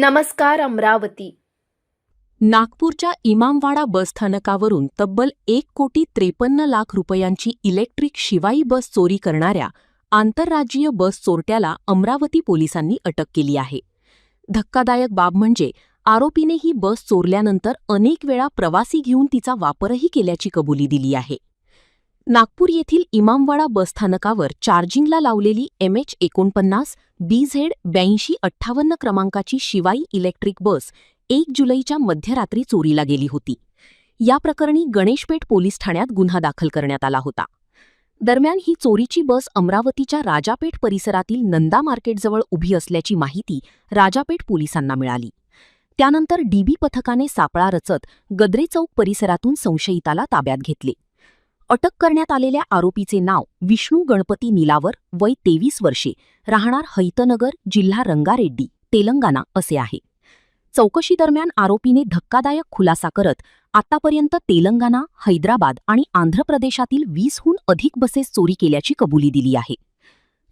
नमस्कार अमरावती. नागपूरच्या इमामवाडा बसस्थानकावरून तब्बल 1,53,00,000 रुपयांची इलेक्ट्रिक शिवाई बस चोरी करणाऱ्या आंतरराज्यीय बस चोरट्याला अमरावती पोलिसांनी अटक केली आहे. धक्कादायक बाब म्हणजे आरोपीने ही बस चोरल्यानंतर अनेक वेळा प्रवासी घेऊन तिचा वापरही केल्याची कबुली दिली आहे. नागपूर येथील इमामवाडा बसस्थानकावर चार्जिंगला लावलेली MH49 BZ 8258 क्रमांकाची शिवाई इलेक्ट्रिक बस 1 जुलैच्या मध्यरात्री चोरीला गेली होती. या प्रकरणी गणेशपेठ पोलीस ठाण्यात गुन्हा दाखल करण्यात आला होता. दरम्यान ही चोरीची बस अमरावतीच्या राजापेठ परिसरातील नंदा मार्केटजवळ उभी असल्याची माहिती राजापेठ पोलिसांना मिळाली. त्यानंतर DB पथकाने सापळा रचत गद्रे चौक परिसरातून संशयिताला ताब्यात घेतले. अटक करण्यात आलेल्या आरोपीचे नाव विष्णू गणपती निलावर, वय 23 वर्षे, राहणार हैतनगर, जिल्हा रंगारेड्डी, तेलंगणा असे आहे. चौकशीदरम्यान आरोपीने धक्कादायक खुलासा करत आतापर्यंत तेलंगणा, हैदराबाद आणि आंध्र प्रदेशातील 20हून अधिक बसेस चोरी केल्याची कबुली दिली आहे.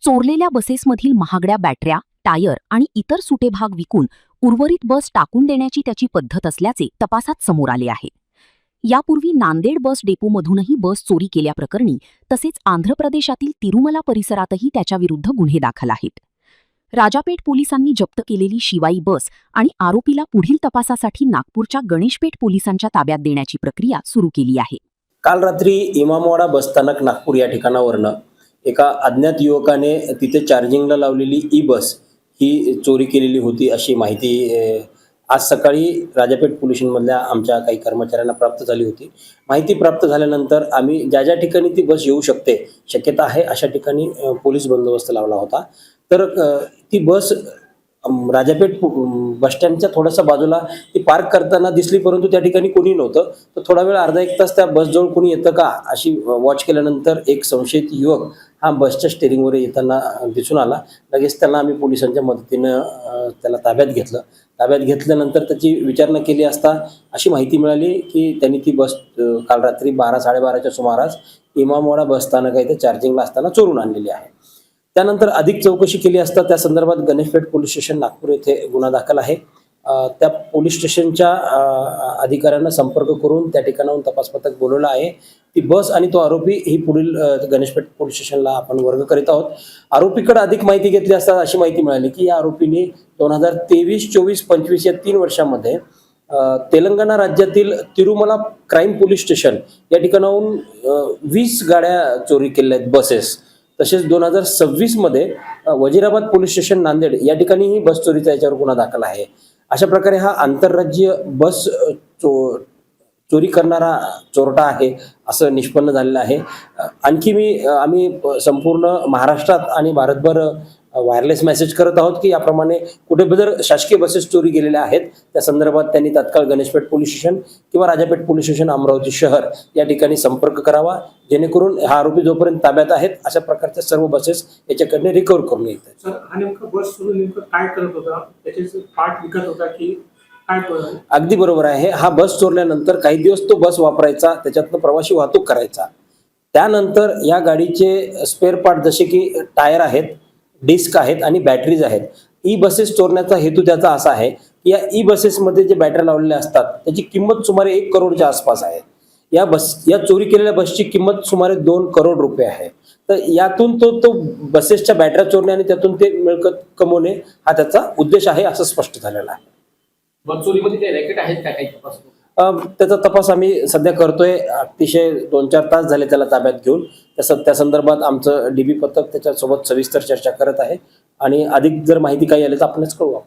चोरलेल्या बसेसमधील महागड्या बॅटऱ्या, टायर आणि इतर सुटे भाग विकून उर्वरित बस टाकून देण्याची त्याची पद्धत असल्याचे तपासात समोर आले आहे. यापूर्वी नांदेड बस डेपोमधूनही बस चोरी केल्याप्रकरणी तसेच आंध्र प्रदेशातील तिरुमला परिसरातही त्याच्याविरुद्ध गुन्हे दाखल आहेत. राजापेठ पोलिसांनी जप्त केलेली शिवाई बस आणि आरोपीला पुढील तपासासाठी नागपूरच्या गणेशपेठ पोलिसांच्या ताब्यात देण्याची प्रक्रिया सुरू केली आहे. काल रात्री इमामवाडा बसस्थानक नागपूर या ठिकाणावरनं एका अज्ञात युवकाने तिथे चार्जिंगला लावलेली बस ही चोरी केलेली होती अशी माहिती आज सकाळी राजापेठ पोलीस स्टेशनमधल्या आमच्या काही कर्मचाऱ्यांना प्राप्त झाली होती. माहिती प्राप्त झाल्यानंतर आम्ही ज्या ठिकाणी ती बस येऊ शकते, शक्यता आहे अशा ठिकाणी पोलीस बंदोबस्त लावला होता. तर ती बस राजापेठ बसस्टँडच्या थोडासा बाजूला ती पार्क करताना दिसली, परंतु त्या ठिकाणी कोणी नव्हतं. तर थोडा वेळ अर्धा एक तास त्या बसजवळ कोणी येतं का अशी वॉच केल्यानंतर एक संशयित युवक हा बसच्या स्टेअरिंगवर येताना दिसून आला. लगेच त्याला आम्ही पोलिसांच्या मदतीनं त्याला ताब्यात घेतलं. ताब्यात घेतल्यानंतर त्याची विचारणा केली असता अशी माहिती मिळाली की त्यांनी ती बस काल रात्री 12-12:30च्या सुमारास इमामवाडा बसस्थानका इथे चार्जिंगला असताना चोरून आणलेली आहे. त्यानंतर अधिक चौकशी केली असता त्या संदर्भात गणेशपेठ पोलीस स्टेशन नागपूर येथे गुन्हा दाखल आहे. त्या पोलीस स्टेशनच्या अधिकाऱ्यांना संपर्क करून त्या ठिकाणाहून तपास पथक बोलवलं आहे. ती बस आणि तो आरोपी ही पुढील गणेशपेठ पोलीस स्टेशनला आपण वर्ग करीत आहोत. आरोपीकडे अधिक माहिती घेतली असता अशी माहिती मिळाली की या आरोपीने 2023, 24, 25 या 3 वर्षांमध्ये तेलंगणा राज्यातील तिरुमला क्राईम पोलीस स्टेशन या ठिकाणाहून 20 गाड्या चोरी केल्या आहेत, बसेस. तसेच 2026 मध्ये वजीराबाद पोलीस स्टेशन नांदेड या ठिकाणीही बस चोरीचा याच्यावर गुन्हा दाखल आहे. अशा प्रकारे हा आंतरराज्यीय बस चोरी करणारा चोरटा आहे असं निष्पन्न झालेलं आहे. आणखी आम्ही संपूर्ण महाराष्ट्रात आणि भारतभर वायरलेस मेसेज करत आहोत की याप्रमाणे कुठे जर शासकीय बसेस चोरी गेलेल्या आहेत त्या संदर्भात त्यांनी तात्काळ गणेशपेठ पोलीस स्टेशन किंवा राजापेठ पोलीस स्टेशन अमरावती शहर या ठिकाणी संपर्क करावा, जेणेकरून हा आरोपी जोपर्यंत ताब्यात आहेत अशा प्रकारच्या सर्व बसेस याच्याकडे रिकव्हर करून येत आहेत. सर, हा नेमका बस चोरून नेमकं काय करत होता? त्याचे पार्ट विकत होता की काय? अगदी बरोबर आहे. हा बस चोरल्यानंतर काही दिवस तो बस वापरायचा, त्याच्यातनं प्रवासी वाहतूक करायचा. त्यानंतर या गाडीचे स्पेअर पार्ट जसे की टायर आहेत, डिस्क आहेत आणि बॅटरीज आहेत. बसेस चोरण्याचा हेतू त्याचा असा आहे की या बसेसमध्ये जे बॅटऱ्या लावलेल्या असतात त्याची किंमत सुमारे 1 करोडच्या आसपास आहे. या चोरी केलेल्या बसची किंमत सुमारे 2 करोड रुपये आहे. तर यातून तो बसेसच्या बॅटऱ्या चोरणे आणि त्यातून ते मिळकत कमवणे हा त्याचा उद्देश आहे असं स्पष्ट झालेलं आहे. बस चोरीमध्ये काही रॅकेट आहेत का काही तपास? त्याचा तपास आम्ही सध्या करतोय. अतिशय 2-4 तास झाले त्याला ताब्यात घेऊन. त्या संदर्भात आमचं DB पथक त्याच्यासोबत सविस्तर चर्चा करत आहे आणि अधिक जर माहिती काही आली तर आपणच कळवू.